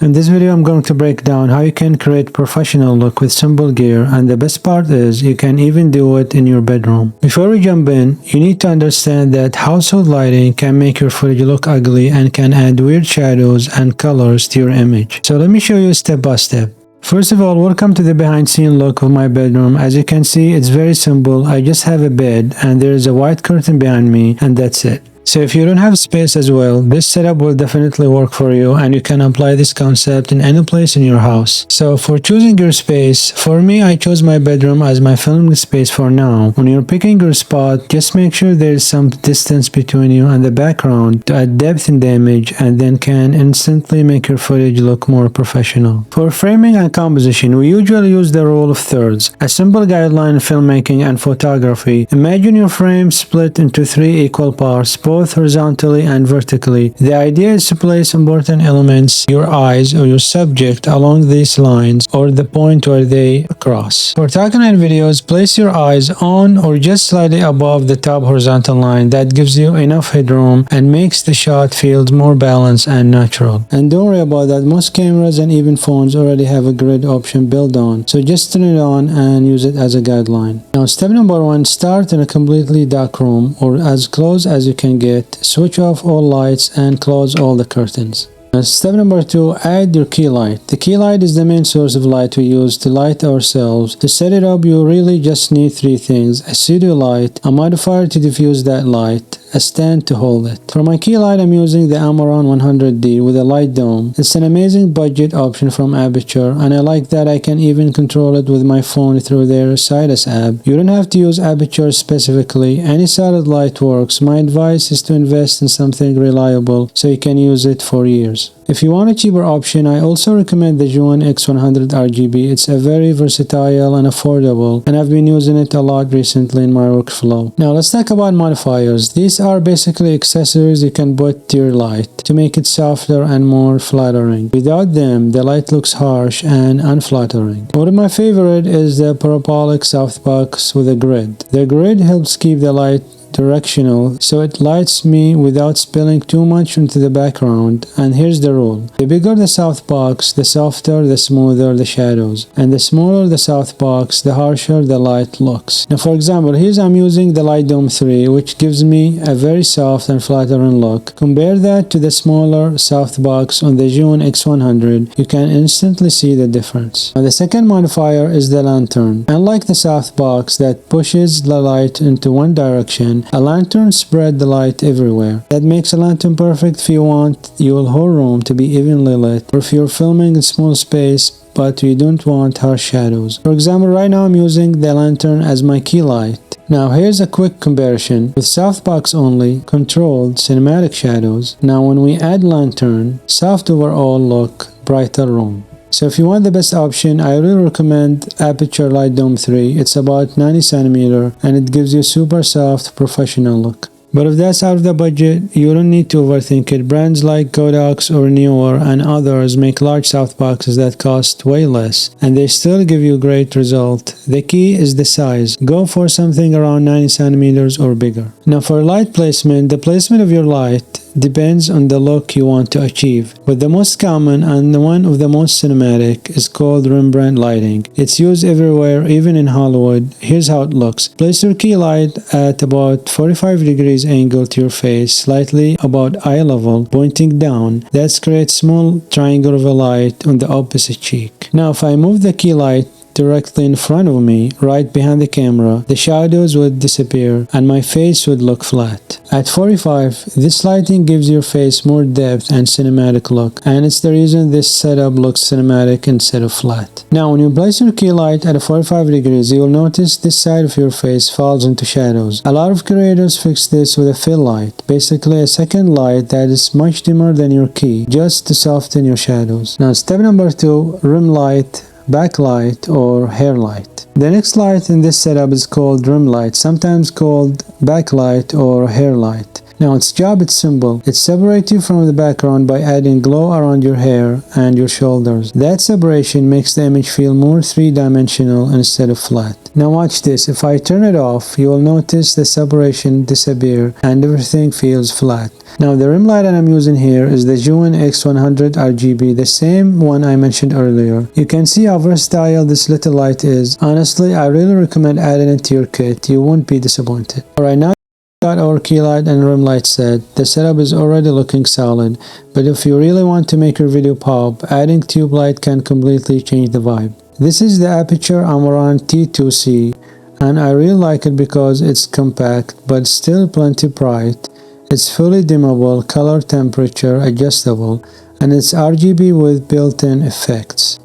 In this video, I'm going to break down how you can create professional look with simple gear, and the best part is you can even do it in your bedroom. Before we jump in, you need to understand that household lighting can make your footage look ugly and can add weird shadows and colors to your image. So let me show you step by step. First of all, welcome to the behind scene look of my bedroom. As you can see, it's very simple. I just have a bed and there is a white curtain behind me, and that's it. So if you don't have space as well, this setup will definitely work for you, and you can apply this concept in any place in your house. So for choosing your space, for me, I chose my bedroom as my filming space for now. When you're picking your spot, just make sure there is some distance between you and the background to add depth in the image, and then can instantly make your footage look more professional. For framing and composition, we usually use the rule of thirds, a simple guideline in filmmaking and photography. Imagine your frame split into 3 equal parts, both horizontally and vertically. The idea is to place important elements, your eyes or your subject, along these lines or the point where they cross. For talking and videos, place your eyes on or just slightly above the top horizontal line. That gives you enough headroom and makes the shot feel more balanced and natural. And don't worry about that, most cameras and even phones already have a grid option built on, so just turn it on and use it as a guideline. Now step number 1, start in a completely dark room or as close as you can get. Switch off all lights and close all the curtains. Step number 2, add your key light. The key light is the main source of light we use to light ourselves. To set it up, you really just need 3 things: a pseudo light, a modifier to diffuse that light, a stand to hold it. For my key light, I'm using the Amaran 100D with a light dome. It's an amazing budget option from Aperture, and I like that I can even control it with my phone through their Sidus app. You don't have to use Aperture specifically. Any solid light works. My advice is to invest in something reliable so you can use it for years. If you want a cheaper option, I also recommend the Juon X100 RGB. It's a very versatile and affordable, and I've been using it a lot recently in my workflow. Now let's talk about modifiers. These are basically accessories you can put to your light to make it softer and more flattering. Without them, the light looks harsh and unflattering. One of my favorite is the parabolic softbox with a grid. The grid helps keep the light directional, so it lights me without spilling too much into the background. And here's the rule: the bigger the softbox, the softer, the smoother the shadows, and the smaller the softbox, the harsher the light looks. Now for example, here I'm using the Light Dome 3, which gives me a very soft and flattering look. Compare that to the smaller softbox on the Juon X100, you can instantly see the difference. Now the second modifier is the lantern. Unlike the softbox that pushes the light into one direction, a lantern spreads the light everywhere. That makes a lantern perfect if you want your whole room to be evenly lit, or if you're filming in small space but you don't want harsh shadows. For example, right now I'm using the lantern as my key light. Now here's a quick comparison with softbox only, controlled cinematic shadows. Now when we add lantern, soft overall look, brighter room. So if you want the best option, I really recommend Aperture Light Dome 3. It's about 90 cm and it gives you super soft professional look. But if that's out of the budget, you don't need to overthink it. Brands like Kodak's or Neewer and others make large softboxes that cost way less, and they still give you great result. The key is the size. Go for something around 90 cm or bigger. Now for light placement, the placement of your light depends on the look you want to achieve, but the most common and one of the most cinematic is called Rembrandt lighting. It's used everywhere, even in Hollywood. Here's how it looks. Place your key light at about 45 degrees angle to your face, slightly about eye level, pointing down. That creates small triangle of a light on the opposite cheek. Now if I move the key light directly in front of me, right behind the camera, the shadows would disappear and my face would look flat. At 45, this lighting gives your face more depth and cinematic look, and it's the reason this setup looks cinematic instead of flat. Now when you place your key light at 45 degrees, you will notice this side of your face falls into shadows. A lot of creators fix this with a fill light, basically a second light that is much dimmer than your key, just to soften your shadows. Now step number 2, rim light, backlight or hair light. The next light in this setup is called rim light, sometimes called backlight or hair light. Now its job is simple. It separates you from the background by adding glow around your hair and your shoulders. That separation makes the image feel more three-dimensional instead of flat. Now watch this. If I turn it off, you will notice the separation disappear and everything feels flat. Now the rim light that I'm using here is the Juin X100 RGB, the same one I mentioned earlier. You can see how versatile this little light is. Honestly, I really recommend adding it to your kit. You won't be disappointed. Alright, now got our key light and rim light set. The setup is already looking solid, but if you really want to make your video pop, adding tube light can completely change the vibe. This is the Aputure Amaran T2C, and I really like it because it's compact but still plenty bright. It's fully dimmable, color temperature adjustable, and it's RGB with built-in effects.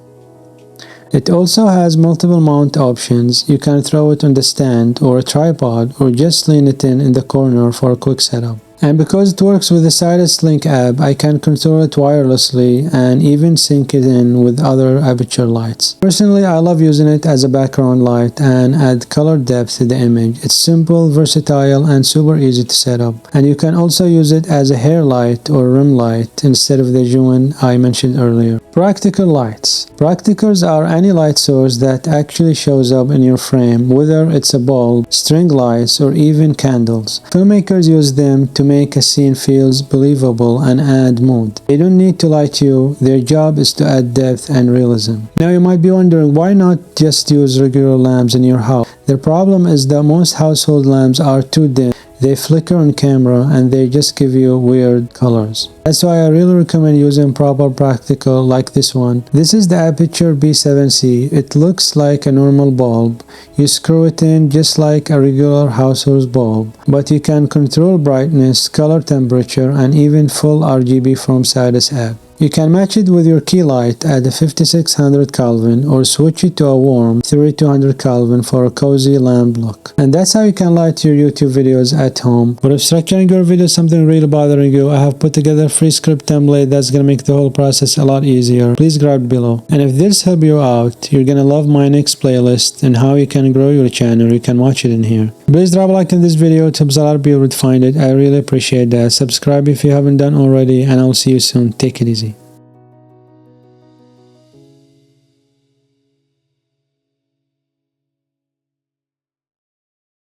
It also has multiple mount options. You can throw it on the stand or a tripod or just lean it in the corner for a quick setup. And because it works with the Sidus Link app, I can control it wirelessly and even sync it in with other Aputure lights. Personally, I love using it as a background light and add color depth to the image. It's simple, versatile, and super easy to set up. And you can also use it as a hair light or rim light instead of the Juin I mentioned earlier. Practical lights. Practicals are any light source that actually shows up in your frame, whether it's a bulb, string lights, or even candles. Filmmakers use them to make a scene feels believable and add mood. They don't need to light you, their job is to add depth and realism. Now you might be wondering, why not just use regular lamps in your house? The problem is that most household lamps are too dim. They flicker on camera and they just give you weird colors. That's why I really recommend using proper practical like this one. This is the Aputure B7C. It looks like a normal bulb. You screw it in just like a regular household bulb, but you can control brightness, color temperature, and even full RGB from Sidus app. You can match it with your key light at 5600 Kelvin or switch it to a warm 3200 Kelvin for a cozy lamp look. And that's how you can light your YouTube videos at home. But if structuring your video is something really bothering you, I have put together a free script template that's gonna make the whole process a lot easier. Please grab it below. And if this helped you out, you're gonna love my next playlist and how you can grow your channel. You can watch it in here. Please drop a like in this video. It helps a lot of people to find it. I really appreciate that. Subscribe if you haven't done already, and I'll see you soon. Take it easy.